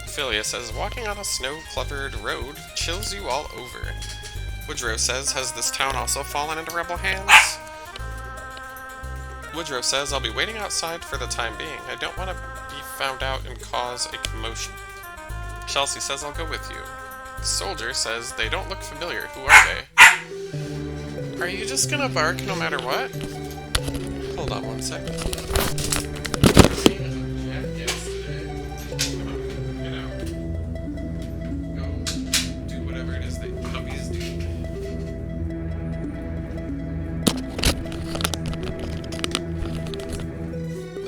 Philia says, walking on a snow-covered road chills you all over. Woodrow says, has this town also fallen into rebel hands? Woodrow says, I'll be waiting outside for the time being. I don't want to be found out and cause a commotion. Chelsea says, I'll go with you. Soldier says, they don't look familiar. Who are they? Are you just gonna bark no matter what? Hold on one second.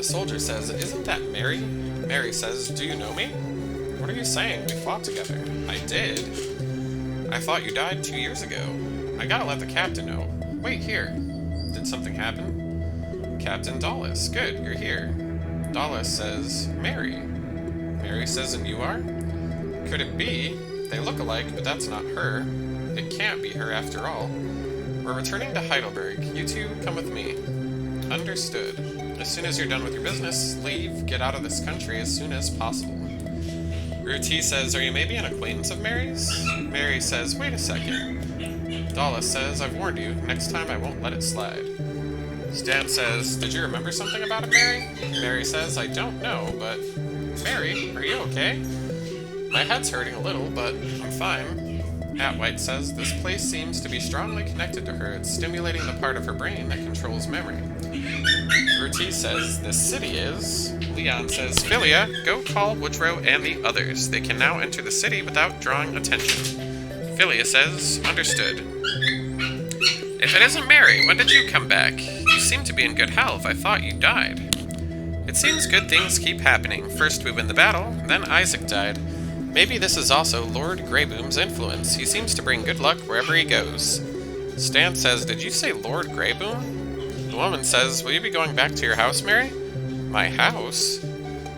Soldier says, isn't that Mary? Mary says, do you know me? What are you saying? We fought together. I did. I thought you died 2 years ago. I gotta let the captain know. Wait here. Did something happen? Captain Dallas. Good, you're here. Dallas says, Mary. Mary says, and you are? Could it be? They look alike, but that's not her. It can't be her after all. We're returning to Heidelberg. You two come with me. Understood. As soon as you're done with your business, leave, get out of this country as soon as possible. Ruti says, are you maybe an acquaintance of Mary's? Mary says, wait a second. Dallas says, I've warned you, next time I won't let it slide. Stan says, did you remember something about it, Mary? Mary says, I don't know, but... Mary, are you okay? My head's hurting a little, but I'm fine. Atwhite says, this place seems to be strongly connected to her. It's stimulating the part of her brain that controls memory. Ruti says, this city is. Leon says, Philia, go call Woodrow and the others. They can now enter the city without drawing attention. Philia says, understood. If it isn't Mary, when did you come back? You seem to be in good health. I thought you died. It seems good things keep happening. First we win the battle, then Isaac died. Maybe this is also Lord Greyboom's influence. He seems to bring good luck wherever he goes. Stan says, did you say Lord Greyboom? The woman says, will you be going back to your house, Mary? My house?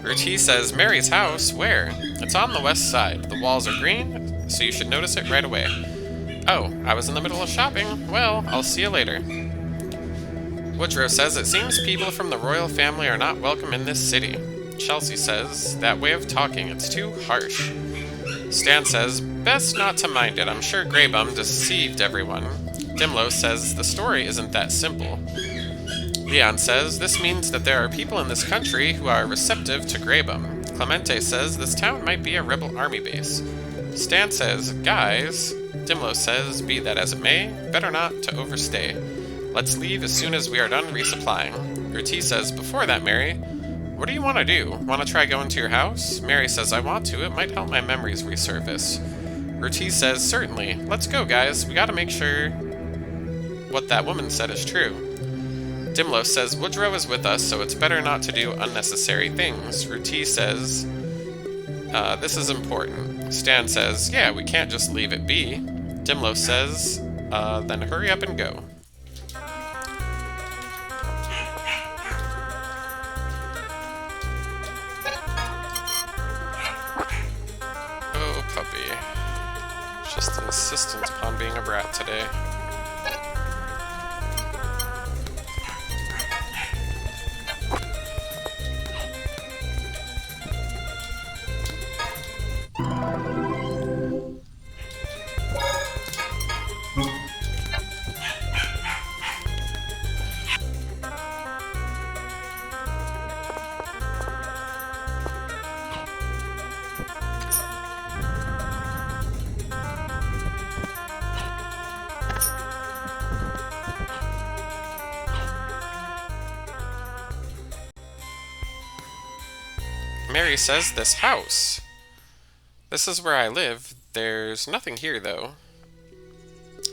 Ruti says, Mary's house? Where? It's on the west side. The walls are green, so you should notice it right away. Oh, I was in the middle of shopping. Well, I'll see you later. Woodrow says, it seems people from the royal family are not welcome in this city. Chelsea says, that way of talking, it's too harsh. Stan says, best not to mind it. I'm sure Greybum deceived everyone. Dimlo says, the story isn't that simple. Leon says, this means that there are people in this country who are receptive to Greybum. Clemente says, this town might be a rebel army base. Stan says, guys. Dimlo says, be that as it may, better not to overstay. Let's leave as soon as we are done resupplying. Ruti says, before that, Mary, what do you want to do? Want to try going to your house? Mary says, I want to. It might help my memories resurface. Ruti says, certainly. Let's go, guys. We gotta make sure what that woman said is true. Dimlo says, Woodrow is with us, so it's better not to do unnecessary things. Ruti says, this is important. Stan says, yeah, we can't just leave it be. Dimlo says, then hurry up and go. Oh, puppy. Just insistent upon being a brat today. Mary says, this house. This is where I live. There's nothing here, though,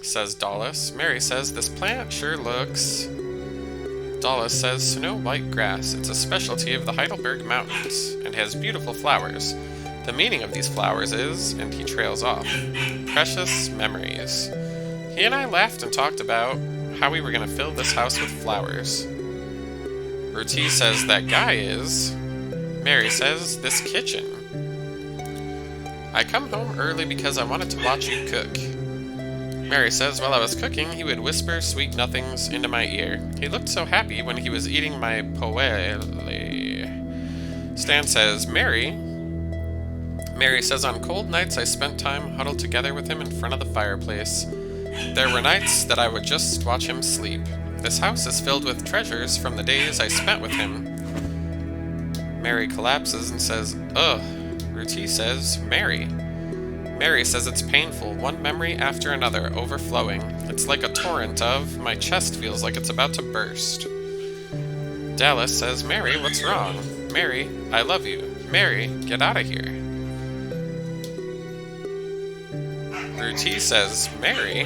says Dallas. Mary says, this plant sure looks... Dallas says, snow white grass. It's a specialty of the Heidelberg Mountains, and has beautiful flowers. The meaning of these flowers is, and he trails off, precious memories. He and I laughed and talked about how we were going to fill this house with flowers. Ruti says, that guy is... Mary says, this kitchen. I come home early because I wanted to watch you cook. Mary says, while I was cooking, he would whisper sweet nothings into my ear. He looked so happy when he was eating my poele. Stan says, Mary. Mary says, on cold nights I spent time huddled together with him in front of the fireplace. There were nights that I would just watch him sleep. This house is filled with treasures from the days I spent with him. Mary collapses and says, ugh. Ruti says, Mary. Mary says it's painful, one memory after another, overflowing. It's like a torrent of, my chest feels like it's about to burst. Dallas says, Mary, what's wrong? Mary, I love you. Mary, get out of here. Ruti says, Mary.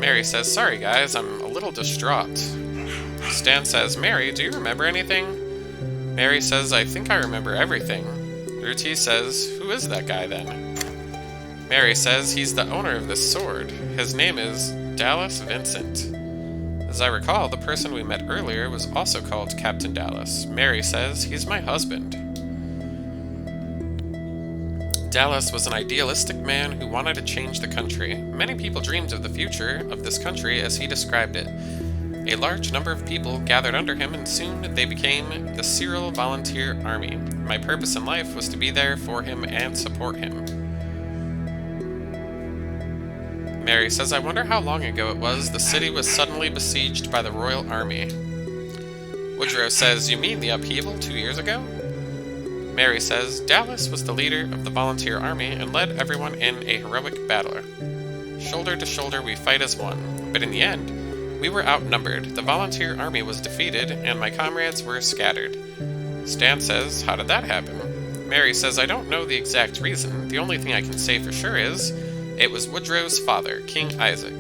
Mary says, sorry guys, I'm a little distraught. Stan says, Mary, do you remember anything? Mary says, I think I remember everything. Ruti says, who is that guy then? Mary says, he's the owner of this sword. His name is Dallas Vincent. As I recall, the person we met earlier was also called Captain Dallas. Mary says, he's my husband. Dallas was an idealistic man who wanted to change the country. Many people dreamed of the future of this country as he described it. A large number of people gathered under him, and soon they became the Cyril Volunteer Army. My purpose in life was to be there for him and support him. Mary says, I wonder how long ago it was the city was suddenly besieged by the Royal Army. Woodrow says, you mean the upheaval 2 years ago? Mary says, Dallas was the leader of the Volunteer Army and led everyone in a heroic battle. Shoulder to shoulder we fight as one, but in the end, we were outnumbered, the Volunteer Army was defeated, and my comrades were scattered. Stan says, how did that happen? Mary says, I don't know the exact reason. The only thing I can say for sure is, it was Woodrow's father, King Isaac.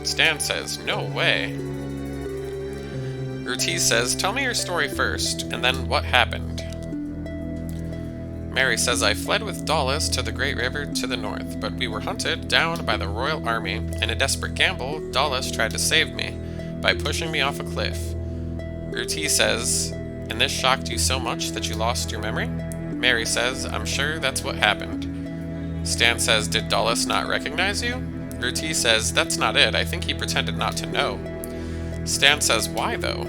Stan says, no way. Ruti says, tell me your story first, and then what happened? Mary says, I fled with Dallas to the Great River to the north, but we were hunted down by the Royal Army. In a desperate gamble, Dallas tried to save me by pushing me off a cliff. Ruti says, and this shocked you so much that you lost your memory? Mary says, I'm sure that's what happened. Stan says, did Dulles not recognize you? Ruti says, that's not it. I think he pretended not to know. Stan says, why though?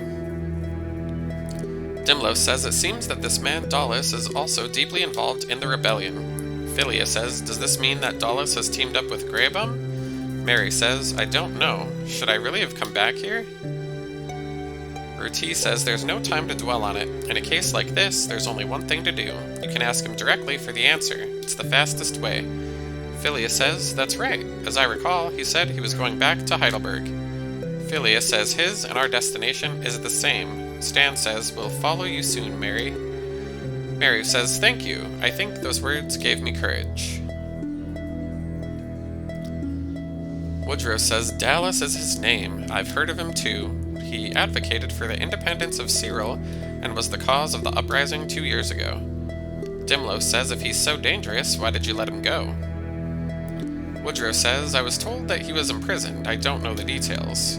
Dimlo says, it seems that this man Dulles is also deeply involved in the rebellion. Philia says, does this mean that Dulles has teamed up with Greybum? Mary says, I don't know. Should I really have come back here? Ruti says there's no time to dwell on it. In a case like this, there's only one thing to do. You can ask him directly for the answer. It's the fastest way. Philia says, that's right. As I recall, he said he was going back to Heidelberg. Philia says his and our destination is the same. Stan says, we'll follow you soon, Mary. Mary says, thank you. I think those words gave me courage. Woodrow says, Dallas is his name. I've heard of him too. He advocated for the independence of Cyril and was the cause of the uprising 2 years ago. Dimlo says, if he's so dangerous, why did you let him go? Woodrow says, I was told that he was imprisoned. I don't know the details.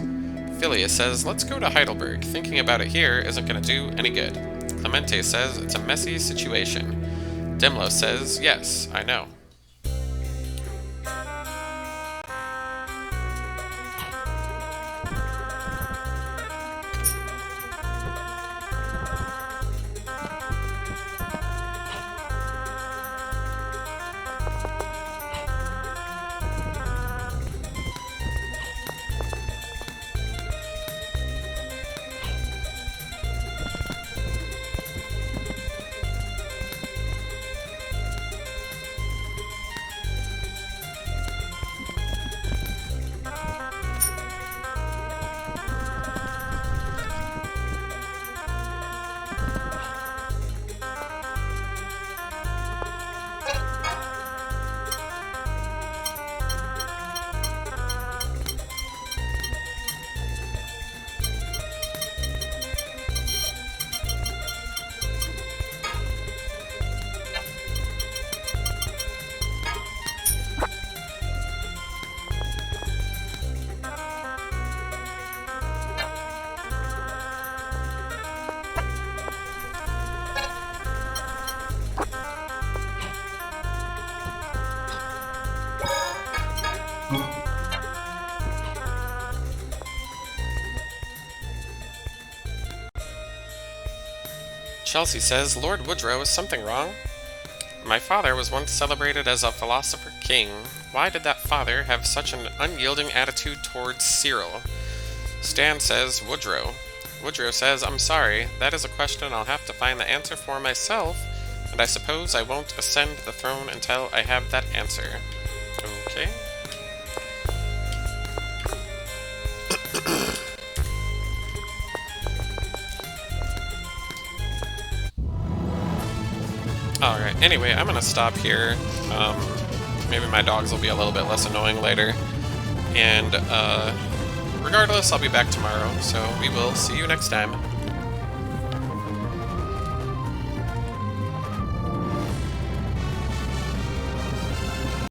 Philia says, let's go to Heidelberg. Thinking about it here isn't going to do any good. Clemente says, it's a messy situation. Dimlo says, yes, I know. Chelsea says, Lord Woodrow, is something wrong? My father was once celebrated as a philosopher king. Why did that father have such an unyielding attitude towards Cyril? Stan says, Woodrow. Woodrow says, I'm sorry, that is a question I'll have to find the answer for myself, and I suppose I won't ascend the throne until I have that answer. Okay. Alright, anyway, I'm gonna stop here. Maybe my dogs will be a little bit less annoying later. And, regardless, I'll be back tomorrow, so we will see you next time.